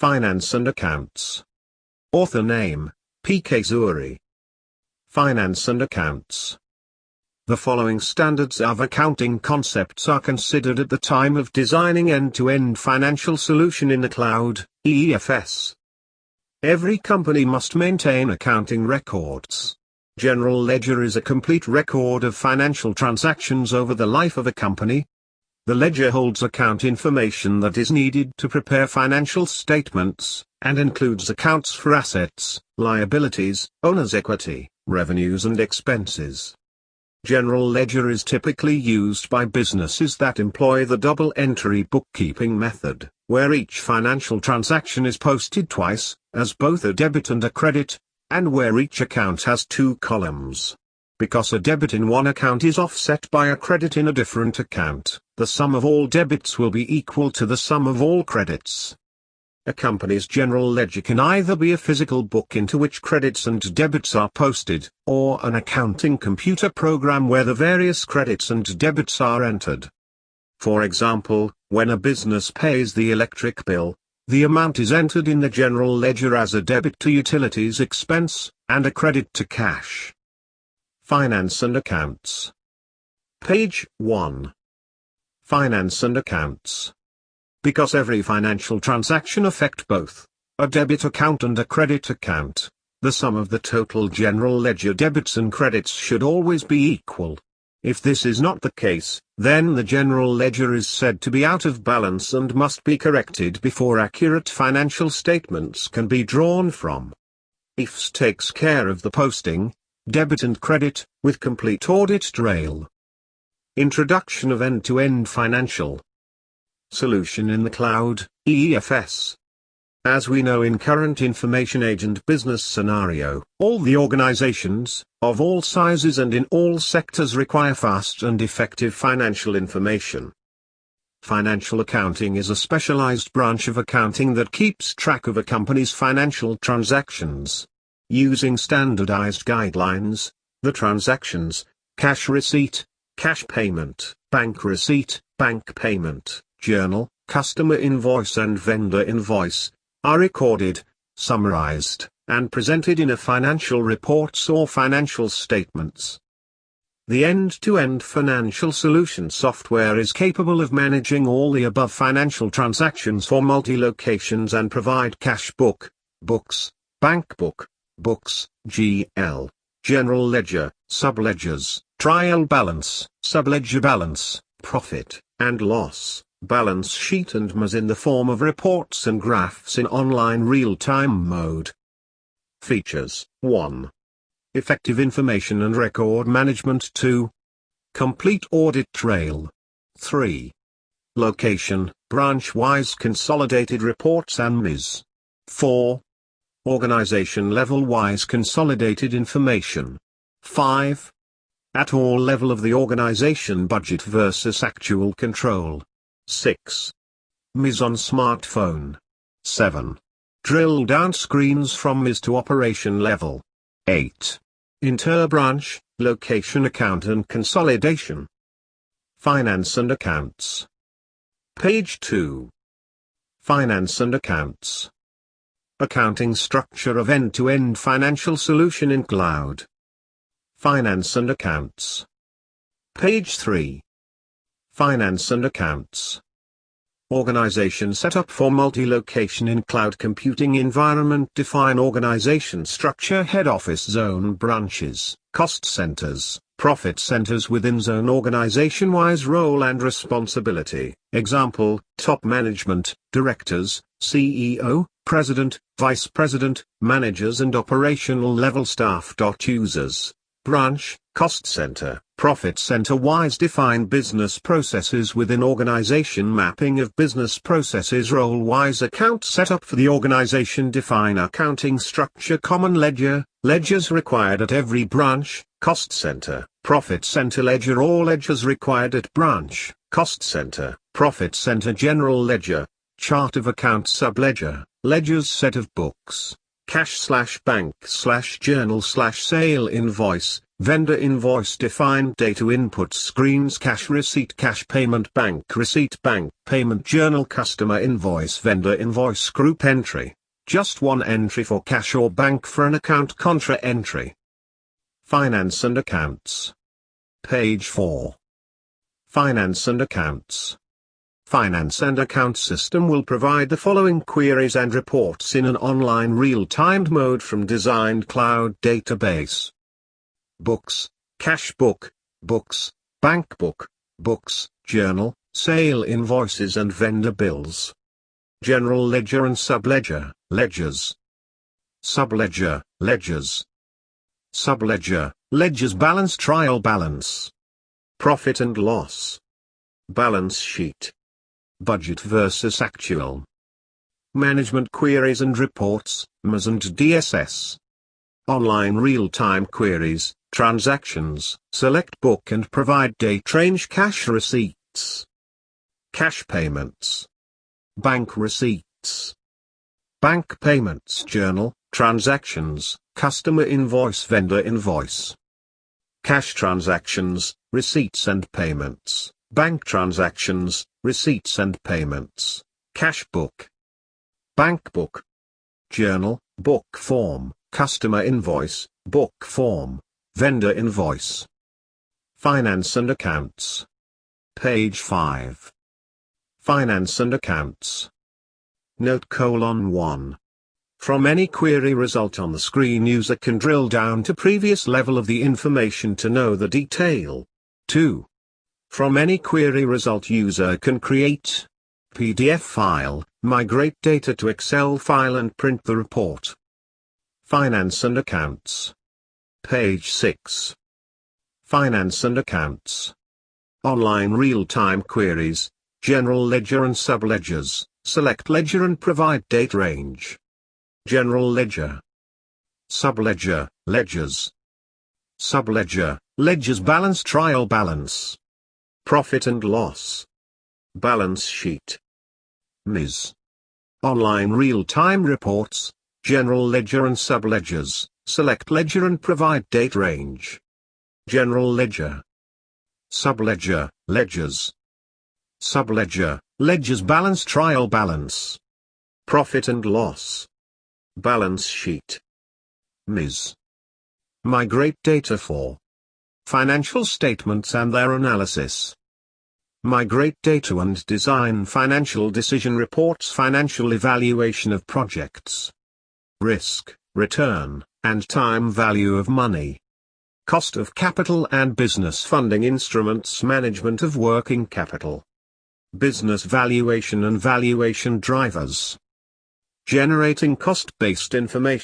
Finance and Accounts. Author name, P.K. Zuri. Finance and Accounts. The following standards of accounting concepts are considered at the time of designing end-to-end financial solution in the cloud, EFS. Every company must maintain accounting records. General ledger is a complete record of financial transactions over the life of a company. The ledger holds account information that is needed to prepare financial statements, and includes accounts for assets, liabilities, owner's equity, revenues and expenses. General ledger is typically used by businesses that employ the double-entry bookkeeping method, where each financial transaction is posted twice, as both a debit and a credit, and where each account has two columns. Because a debit in one account is offset by a credit in a different account, the sum of all debits will be equal to the sum of all credits. A company's general ledger can either be a physical book into which credits and debits are posted, or an accounting computer program where the various credits and debits are entered. For example, when a business pays the electric bill, the amount is entered in the general ledger as a debit to utilities expense, and a credit to cash. Finance and Accounts. Page 1. Finance and Accounts. Because every financial transaction affects both a debit account and a credit account, the sum of the total general ledger debits and credits should always be equal. If this is not the case, then the general ledger is said to be out of balance and must be corrected before accurate financial statements can be drawn from. EFS takes care of the posting, debit and credit, with complete audit trail. Introduction of end-to-end financial solution in the cloud, EFS. As we know in current information age and business scenario, all the organizations, of all sizes and in all sectors require fast and effective financial information. Financial accounting is a specialized branch of accounting that keeps track of a company's financial transactions. Using standardized guidelines, the transactions, cash receipt, cash payment, bank receipt, bank payment, journal, customer invoice and vendor invoice, are recorded, summarized, and presented in a financial reports or financial statements. The end-to-end financial solution software is capable of managing all the above financial transactions for multi-locations and provide cash book, books, bank book, books, GL, general ledger, subledgers, trial balance, subledger balance, profit and loss, balance sheet and MES in the form of reports and graphs in online real-time mode. Features: 1. Effective information and record management. 2. Complete audit trail. 3. Location, branch-wise consolidated reports and MES. 4. Organization level-wise consolidated information. 5. At all level of the organization budget versus actual control. 6. MES on smartphone. 7. Drill down screens from MES to operation level. 8. Inter-branch, location account and consolidation. Finance and Accounts. Page 2. Finance and Accounts. Accounting structure of end-to-end financial solution in cloud. Finance and Accounts. Page 3. Finance and Accounts. Organization setup for multi-location in cloud computing environment. Define organization structure. Head office, zone, branches, cost centers, profit centers within zone. Organization-wise role and responsibility. Example, top management, directors, CEO, president, vice president, managers and operational level staff. Users. Branch, cost center, profit center. Wise define business processes within organization. Mapping of business processes. Role-wise account setup for the organization. Define accounting structure. Common ledger, ledgers required at every branch, cost center, profit center. Ledger. All ledgers required at branch, cost center, profit center. General ledger, chart of accounts. Subledger, ledgers. Set of books, cash/bank/journal/sale invoice, Vendor invoice defined data input screens cash receipt cash payment bank receipt bank payment journal customer invoice vendor invoice group entry, just one entry for cash or bank for an account contra entry. Finance and accounts. Page 4. Finance and accounts. Finance and account system will provide the following queries and reports in an online real-time mode from designed cloud database. Books, cash book, books, bank book, books, journal, sale invoices and vendor bills. General ledger and subledger, ledgers. Subledger, ledgers. Subledger, ledgers balance trial balance. Profit and loss. Balance sheet. Budget versus actual. Management queries and reports, MAS and DSS. Online real-time queries, transactions, select book and provide date range cash receipts. Cash payments. Bank receipts. Bank payments journal, transactions, customer invoice vendor invoice. Cash transactions, receipts and payments, bank transactions, receipts and payments, cash book. Bank book. Journal, book form, customer invoice, book form, vendor invoice. Finance and accounts. Page 5. Finance and accounts. Note: 1. From any query result on the screen, user can drill down to previous level of the information to know the detail. 2. From any query result, user can create PDF file, migrate data to Excel file and print the report. Finance and accounts. Page 6. Finance and accounts. Online real-time queries, general ledger and subledgers, select ledger and provide date range. General ledger. Subledger, ledgers. Subledger, ledgers balance trial balance. Profit and loss. Balance sheet. MIS. Online real-time reports, general ledger and subledgers, select ledger and provide date range. General ledger. Subledger, ledgers. Subledger, ledgers balance trial balance. Profit and loss. Balance sheet. MIS. Migrate data for financial statements and their analysis. Migrate data and design financial decision reports, financial evaluation of projects. Risk, return, and time value of money. Cost of capital and business funding instruments, management of working capital. Business valuation and valuation drivers. Generating cost-based information.